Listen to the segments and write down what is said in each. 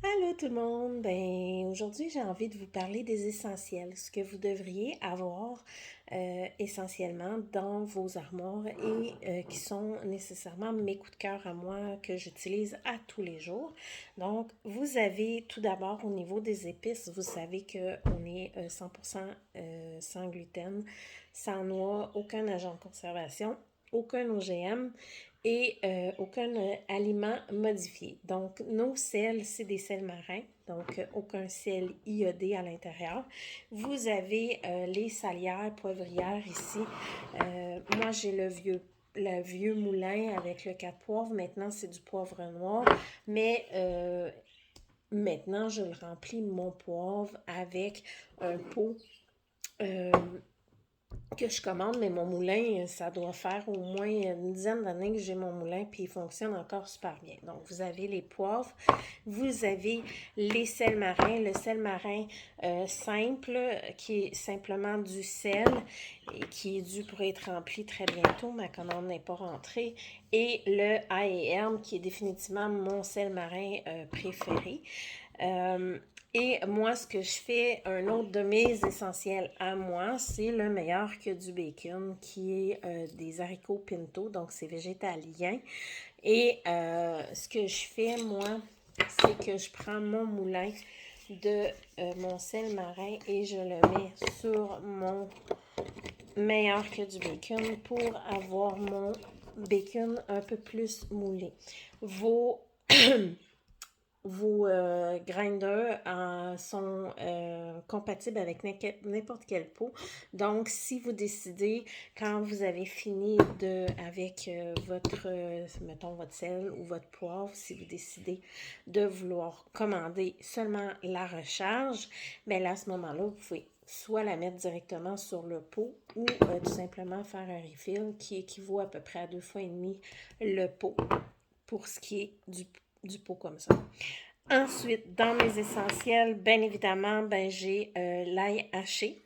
Allô tout le monde, aujourd'hui j'ai envie de vous parler des essentiels, ce que vous devriez avoir essentiellement dans vos armoires et qui sont nécessairement mes coups de cœur à moi que j'utilise à tous les jours. Donc vous avez tout d'abord au niveau des épices, vous savez qu'on est 100% sans gluten, sans noix, aucun agent de conservation, aucun OGM et aucun aliment modifié. Donc, nos sels, c'est des sels marins, donc aucun sel iodé à l'intérieur. Vous avez les salières poivrières ici. Moi, j'ai le vieux moulin avec le 4 poivres. Maintenant, c'est du poivre noir. Mais maintenant, je le remplis, mon poivre, avec un pot euh, que je commande, mais mon moulin, ça doit faire au moins une dizaine d'années que j'ai mon moulin, puis il fonctionne encore super bien. Donc, vous avez les poivres, vous avez les sels marins, le sel marin simple, qui est simplement du sel et qui est dû pour être rempli très bientôt. Ma commande n'est pas rentrée. Et le I&M, qui est définitivement mon sel marin préféré. Euh, et moi, ce que je fais, un autre de mes essentiels à moi, c'est le meilleur que du bacon, qui est des haricots pinto, donc c'est végétalien. Et ce que je fais, moi, c'est que je prends mon moulin de mon sel marin et je le mets sur mon meilleur que du bacon pour avoir mon bacon un peu plus moulé. Vos vos grinders sont compatibles avec n'importe quelle peau. Donc, si vous décidez, quand vous avez fini avec mettons, votre sel ou votre poivre, si vous décidez de vouloir commander seulement la recharge, bien là, à ce moment-là, vous pouvez soit la mettre directement sur le pot ou tout simplement faire un refill qui équivaut à peu près à 2 fois et demi le pot pour ce qui est du pot comme ça. Ensuite, dans mes essentiels, bien évidemment, j'ai l'ail haché,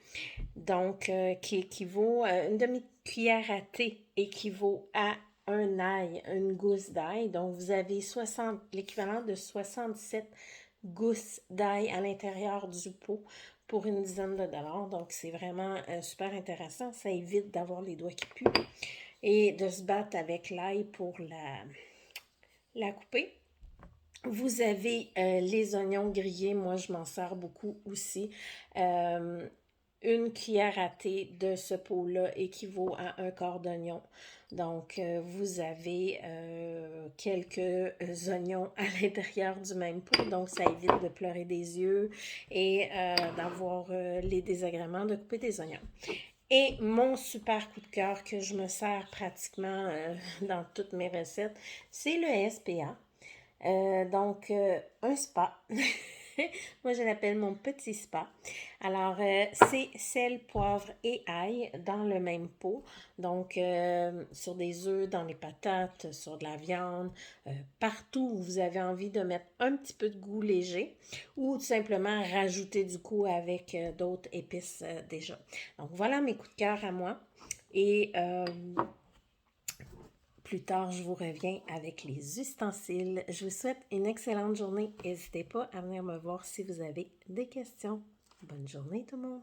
donc qui équivaut, une demi-cuillère à thé équivaut à un ail, une gousse d'ail. Donc, vous avez l'équivalent de 67 gousses d'ail à l'intérieur du pot pour une dizaine de dollars. Donc, c'est vraiment super intéressant. Ça évite d'avoir les doigts qui puent et de se battre avec l'ail pour la couper. Vous avez les oignons grillés, moi je m'en sers beaucoup aussi. Euh, une cuillère à thé de ce pot-là équivaut à un quart d'oignon. Donc, vous avez quelques oignons à l'intérieur du même pot. Donc, ça évite de pleurer des yeux et d'avoir les désagréments de couper des oignons. Et mon super coup de cœur que je me sers pratiquement dans toutes mes recettes, c'est le SPA. Un spa. Moi, je l'appelle mon petit spa. Alors, c'est sel, poivre et ail dans le même pot. Donc, sur des œufs, dans les patates, sur de la viande, partout où vous avez envie de mettre un petit peu de goût léger ou tout simplement rajouter du goût avec d'autres épices déjà. Donc, voilà mes coups de cœur à moi. Et plus tard, je vous reviens avec les ustensiles. Je vous souhaite une excellente journée. N'hésitez pas à venir me voir si vous avez des questions. Bonne journée tout le monde.